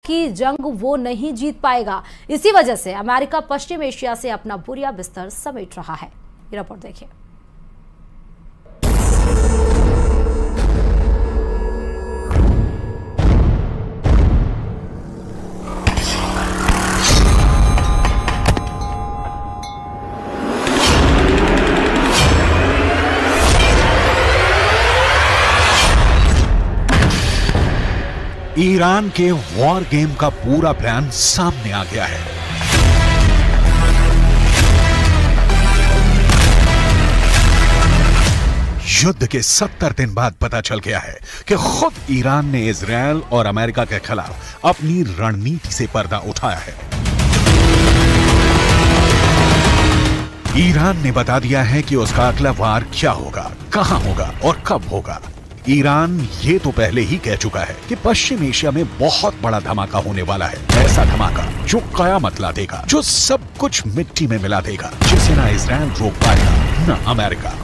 की जंग वो नहीं जीत पाएगा। इसी वजह से अमेरिका पश्चिम एशिया से अपना बुरिया बिस्तर समेट रहा है। ये रिपोर्ट देखिए। ईरान के वॉर गेम का पूरा प्लान सामने आ गया है। युद्ध के 70 दिन बाद पता चल गया है कि खुद ईरान ने इजरायल और अमेरिका के खिलाफ अपनी रणनीति से पर्दा उठाया है। ईरान ने बता दिया है कि उसका अगला वार क्या होगा, कहां होगा और कब होगा। ईरान ये तो पहले ही कह चुका है कि पश्चिम एशिया में बहुत बड़ा धमाका होने वाला है। ऐसा धमाका जो कयामत ला देगा, जो सब कुछ मिट्टी में मिला देगा, जिसे ना इजरायल रोक पाएगा ना अमेरिका।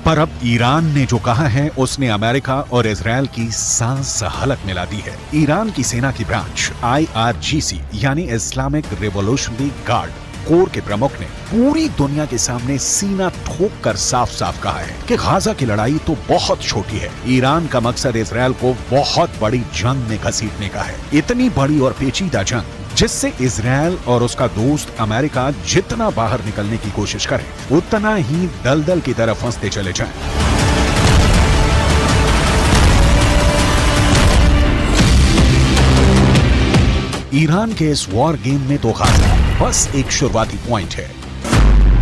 पर अब ईरान ने जो कहा है उसने अमेरिका और इजरायल की सांस हलक मिला दी है। ईरान की सेना की ब्रांच IRGC यानी इस्लामिक रिवॉल्यूशनरी गार्ड कोर के प्रमुख ने पूरी दुनिया के सामने सीना ठोक कर साफ साफ कहा है कि गाजा की लड़ाई तो बहुत छोटी है। ईरान का मकसद इजरायल को बहुत बड़ी जंग में घसीटने का है। इतनी बड़ी और पेचीदा जंग जिससे इजरायल और उसका दोस्त अमेरिका जितना बाहर निकलने की कोशिश करें उतना ही दलदल की तरफ फंसते चले जाएं। ईरान के इस वॉर गेम में तो गाजा बस एक शुरुआती पॉइंट है।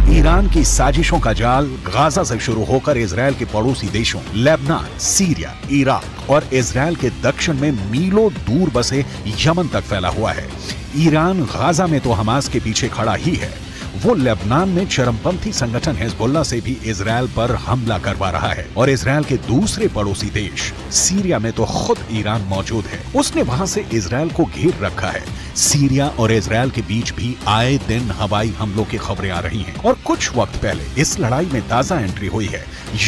ईरान की साजिशों का जाल गाजा से शुरू होकर इजरायल के पड़ोसी देशों लेबनान, सीरिया, इराक और इजरायल के दक्षिण में मीलों दूर बसे यमन तक फैला हुआ है। ईरान गाजा में तो हमास के पीछे खड़ा ही है। वो लेबनान में चरमपंथी संगठन हिजबुल्लाह से भी इजरायल पर हमला करवा रहा है और इजरायल के दूसरे पड़ोसी देश सीरिया में तो खुद ईरान मौजूद है। उसने वहां से इजरायल को घेर रखा है। सीरिया और इजरायल के बीच भी आए दिन हवाई हमलों की खबरें आ रही हैं और कुछ वक्त पहले इस लड़ाई में ताजा एंट्री हुई है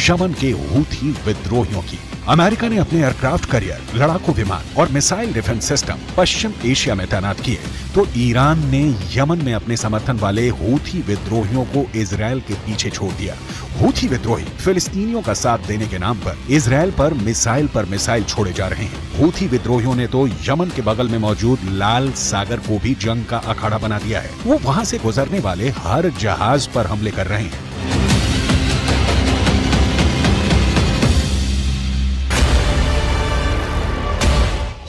यमन के हूथी विद्रोहियों की। अमेरिका ने अपने एयरक्राफ्ट कैरियर, लड़ाकू विमान और मिसाइल डिफेंस सिस्टम पश्चिम एशिया में तैनात किए तो ईरान ने यमन में अपने समर्थन वाले हूथी विद्रोहियों को इजरायल के पीछे छोड़ दिया। हूथी विद्रोही फिलिस्तीनियों का साथ देने के नाम पर इजरायल पर मिसाइल छोड़े जा रहे हैं। हूथी विद्रोहियों ने तो यमन के बगल में मौजूद लाल सागर को भी जंग का अखाड़ा बना दिया है। वो वहां से गुजरने वाले हर जहाज पर हमले कर रहे हैं।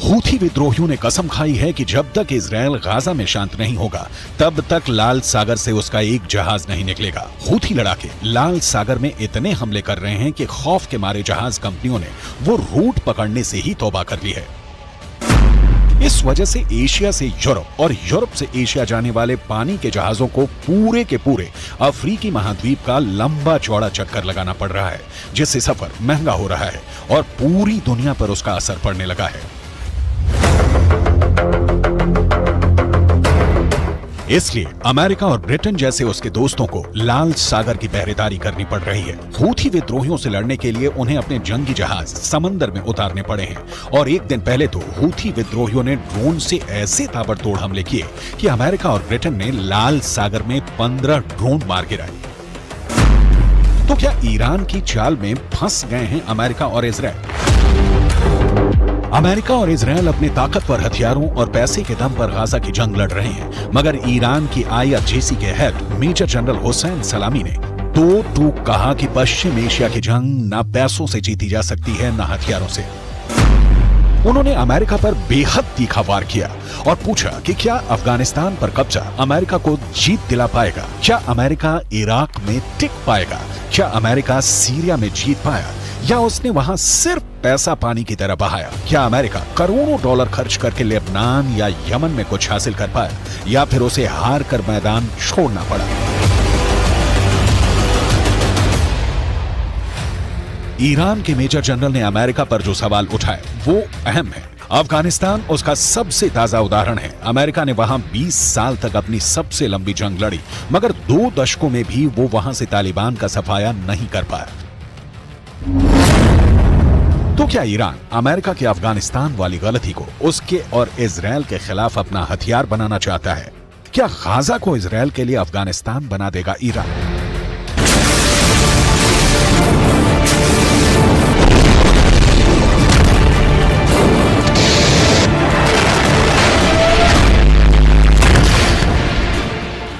हूथी विद्रोहियों ने कसम खाई है कि जब तक इजरायल गाजा में शांत नहीं होगा तब तक लाल सागर से उसका एक जहाज नहीं निकलेगा। हूथी लड़ाके लाल सागर में इतने हमले कर रहे हैं कि खौफ के मारे जहाज कंपनियों ने वो रूट पकड़ने से ही तौबा कर ली है। इस वजह से एशिया से यूरोप और यूरोप से एशिया जाने वाले पानी के जहाजों को पूरे के पूरे अफ्रीकी महाद्वीप का लंबा चौड़ा चक्कर लगाना पड़ रहा है, जिससे सफर महंगा हो रहा है और पूरी दुनिया पर उसका असर पड़ने लगा है। इसलिए अमेरिका और ब्रिटेन जैसे उसके दोस्तों को लाल सागर की पहरेदारी करनी पड़ रही है। हूथी विद्रोहियों से लड़ने के लिए उन्हें अपने जंगी जहाज समंदर में उतारने पड़े हैं और एक दिन पहले तो हूथी विद्रोहियों ने ड्रोन से ऐसे ताबड़तोड़ हमले किए कि अमेरिका और ब्रिटेन ने लाल सागर में 15 ड्रोन मार गिराए। तो क्या ईरान की चाल में फंस गए हैं अमेरिका और इजरायल? अमेरिका और इजरायल अपने ताकतवर हथियारों और पैसे के दम पर गाजा की जंग लड़ रहे हैं, मगर ईरान की IRGC के हेड मेजर जनरल हुसैन सलामी ने दो टूक कहा कि पश्चिम एशिया की जंग ना पैसों से जीती जा सकती है ना हथियारों से। उन्होंने अमेरिका पर बेहद तीखा वार किया और पूछा कि क्या अफगानिस्तान पर कब्जा अमेरिका को जीत दिला पाएगा? क्या अमेरिका इराक में टिक पाएगा? क्या अमेरिका सीरिया में जीत पाया या उसने वहां सिर्फ पैसा पानी की तरह बहाया? क्या अमेरिका करोड़ों डॉलर खर्च करके लेबनान या यमन में कुछ हासिल कर पाया या फिर उसे हार कर मैदान छोड़ना पड़ा? ईरान के मेजर जनरल ने अमेरिका पर जो सवाल उठाए वो अहम है अफगानिस्तान उसका सबसे ताजा उदाहरण है। अमेरिका ने वहां 20 साल तक अपनी सबसे लंबी जंग लड़ी, मगर 2 दशकों में भी वो वहां से तालिबान का सफाया नहीं कर पाया। तो क्या ईरान अमेरिका की अफगानिस्तान वाली गलती को उसके और इजराइल के खिलाफ अपना हथियार बनाना चाहता है? क्या गाजा को इजराइल के लिए अफगानिस्तान बना देगा ईरान?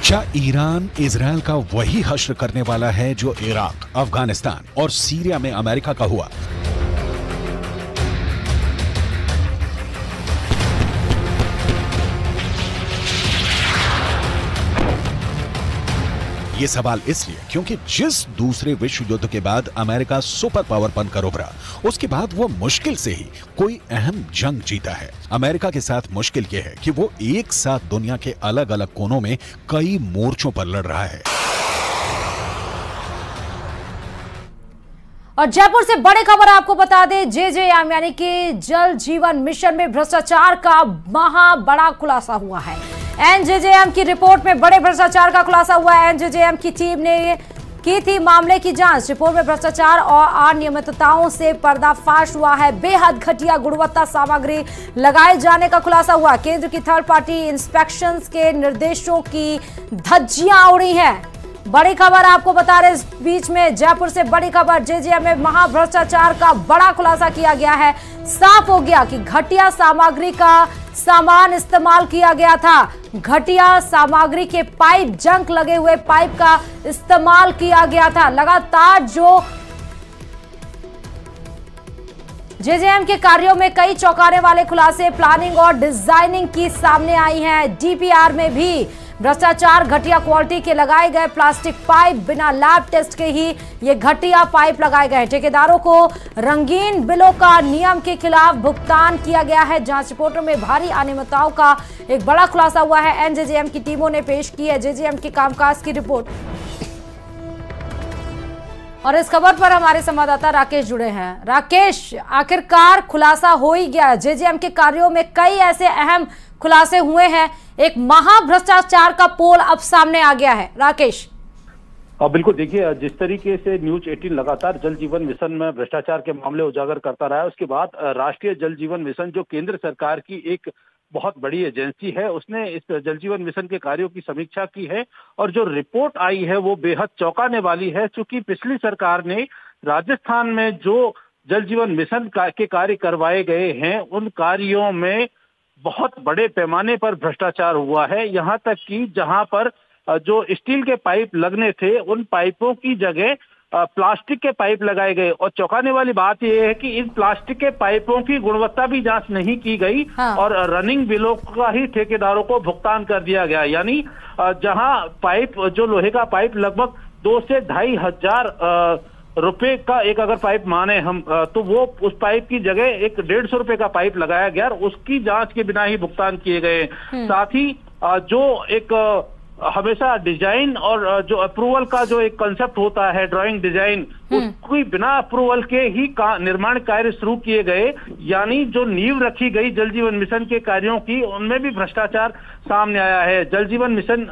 क्या ईरान इजराइल का वही हश्र करने वाला है जो इराक, अफगानिस्तान और सीरिया में अमेरिका का हुआ? ये सवाल इसलिए क्योंकि जिस दूसरे विश्व युद्ध के बाद अमेरिका सुपर पावर बनकर उभरा, उसके बाद वो मुश्किल से ही कोई अहम जंग जीता है। अमेरिका के साथ मुश्किल ये है कि वो एक साथ दुनिया के अलग अलग कोनों में कई मोर्चों पर लड़ रहा है। और जयपुर से बड़ी खबर आपको बता दें, जेजेएम यानी कि जल जीवन मिशन में भ्रष्टाचार का महा बड़ा खुलासा हुआ है। एनजेजेएम की रिपोर्ट में बड़े भ्रष्टाचार का खुलासा हुआ है। एनजेजेएम की टीम ने की थी मामले की जांच। रिपोर्ट में भ्रष्टाचार और अनियमितताओं से पर्दाफाश हुआ है। बेहद घटिया गुणवत्ता सामग्री लगाए जाने का खुलासा हुआ। केंद्र की थर्ड पार्टी इंस्पेक्शंस के निर्देशों की धज्जियां उड़ी हैं। बड़ी खबर आपको बता रहे, इस बीच में जयपुर से बड़ी खबर, जेजेएम में महाभ्रष्टाचार का बड़ा खुलासा किया गया है। साफ हो गया कि घटिया सामग्री का सामान इस्तेमाल किया गया था। घटिया सामग्री के पाइप, जंक लगे हुए पाइप का इस्तेमाल किया गया था। लगातार जो जेजेएम के कार्यों में कई चौंकाने वाले खुलासे प्लानिंग और डिजाइनिंग की सामने आई हैं। डीपीआर में भी भ्रष्टाचार, घटिया क्वालिटी के लगाए गए प्लास्टिक पाइप, बिना लैब टेस्ट के ही ये घटिया पाइप लगाए गए। ठेकेदारों को रंगीन बिलों का नियम के खिलाफ भुगतान किया गया है। जांच रिपोर्टों में भारी अनियमितताओं का एक बड़ा खुलासा हुआ है। एनजेजेएम की टीमों ने पेश की है जेजेएम के कामकाज की रिपोर्ट। और इस खबर पर हमारे संवाददाता राकेश जुड़े हैं। राकेश, आखिरकार खुलासा हो ही गया। जेजेएम के कार्यों में कई ऐसे अहम खुलासे हुए हैं। एक महाभ्रष्टाचार का पोल अब सामने आ गया है। राकेश, बिल्कुल, देखिए जिस तरीके से न्यूज 18 लगातार जल जीवन मिशन में भ्रष्टाचार के मामले उजागर करता रहा है, उसके बाद राष्ट्रीय जल जीवन मिशन जो केंद्र सरकार की एक बहुत बड़ी एजेंसी है, उसने इस जल जीवन मिशन के कार्यों की समीक्षा की है और जो रिपोर्ट आई है वो बेहद चौंकाने वाली है। चूंकि पिछली सरकार ने राजस्थान में जो जल जीवन मिशन के कार्य करवाए गए हैं, उन कार्यों में बहुत बड़े पैमाने पर भ्रष्टाचार हुआ है। यहाँ तक कि जहाँ पर जो स्टील के पाइप लगने थे, उन पाइपों की जगह प्लास्टिक के पाइप लगाए गए। और चौंकाने वाली बात यह है कि इन प्लास्टिक के पाइपों की गुणवत्ता भी जांच नहीं की गई। हाँ। और रनिंग बिलों का ही ठेकेदारों को भुगतान कर दिया गया। यानी जहां पाइप, जो लोहे का पाइप लगभग 2 से 2.5 हजार रुपए का एक अगर पाइप माने हम, तो वो उस पाइप की जगह एक 150 रुपए का पाइप लगाया गया और उसकी जांच के बिना ही भुगतान किए गए। साथ ही जो एक हमेशा डिजाइन और जो अप्रूवल का जो एक कंसेप्ट होता है, ड्राइंग डिजाइन, उसकी बिना अप्रूवल के ही निर्माण कार्य शुरू किए गए। यानी जो नींव रखी गई जल जीवन मिशन के कार्यों की, उनमें भी भ्रष्टाचार सामने आया है। जल जीवन मिशन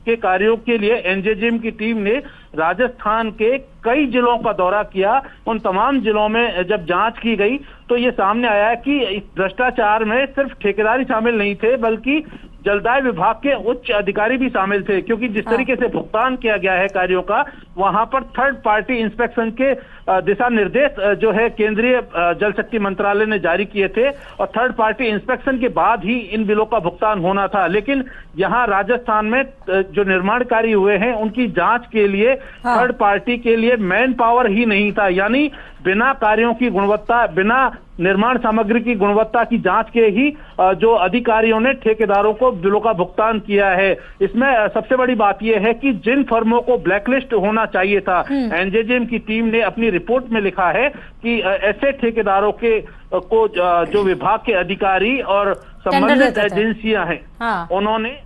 के कार्यों के लिए एनजेजेएम की टीम ने राजस्थान के कई जिलों का दौरा किया। उन तमाम जिलों में जब जांच की गई तो ये सामने आया कि इस भ्रष्टाचार में सिर्फ ठेकेदारी शामिल नहीं थे, बल्कि जलदाय विभाग के उच्च अधिकारी भी शामिल थे। क्योंकि जिस तरीके से भुगतान किया गया है कार्यों का, वहां पर थर्ड पार्टी इंस्पेक्शन के दिशा निर्देश जो है केंद्रीय जल शक्ति मंत्रालय ने जारी किए थे और थर्ड पार्टी इंस्पेक्शन के बाद ही इन बिलों का भुगतान होना था। लेकिन यहाँ राजस्थान में जो निर्माण कार्य हुए हैं, उनकी जांच के लिए थर्ड पार्टी के लिए मैन पावर ही नहीं था। यानी बिना कार्यों की गुणवत्ता, बिना निर्माण सामग्री की गुणवत्ता की जांच के ही जो अधिकारियों ने ठेकेदारों को बिलों का भुगतान किया है। इसमें सबसे बड़ी बात यह है कि जिन फर्मों को ब्लैकलिस्ट होना चाहिए था, एनजेजेएम की टीम ने अपनी रिपोर्ट में लिखा है कि ऐसे ठेकेदारों के को जो विभाग के अधिकारी और संबंधित एजेंसियां हैं, उन्होंने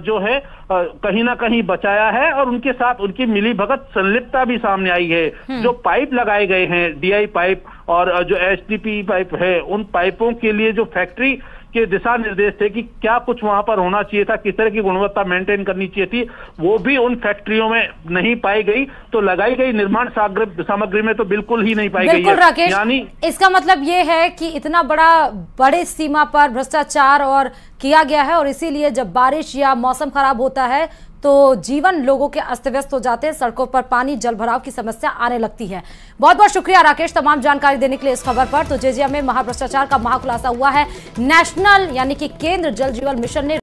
जो है कहीं ना कहीं बचाया है और उनके साथ उनकी मिलीभगत संलिप्तता भी सामने आई है। जो पाइप लगाए गए हैं, डीआई पाइप, और जो एचडीपी पाइप है उन पाइपों के लिए जो फैक्ट्री के दिशा निर्देश थे कि क्या कुछ वहां पर होना चाहिए था, किस तरह की गुणवत्ता मेंटेन करनी चाहिए थी, वो भी उन फैक्ट्रियों में नहीं पाई गई। तो लगाई गई निर्माण सामग्री में तो बिल्कुल ही नहीं पाई गई है। राकेश, यानी इसका मतलब ये है कि इतना बड़े सीमा पर भ्रष्टाचार और किया गया है और इसीलिए जब बारिश या मौसम खराब होता है तो जीवन लोगों के अस्त व्यस्त हो जाते हैं, सड़कों पर पानी जल भराव की समस्या आने लगती है। बहुत बहुत शुक्रिया राकेश तमाम जानकारी देने के लिए इस खबर पर। तो जेजेएम में महाभ्रष्टाचार का महाखुलासा हुआ है। नेशनल यानी कि केंद्र जल जीवन मिशन ने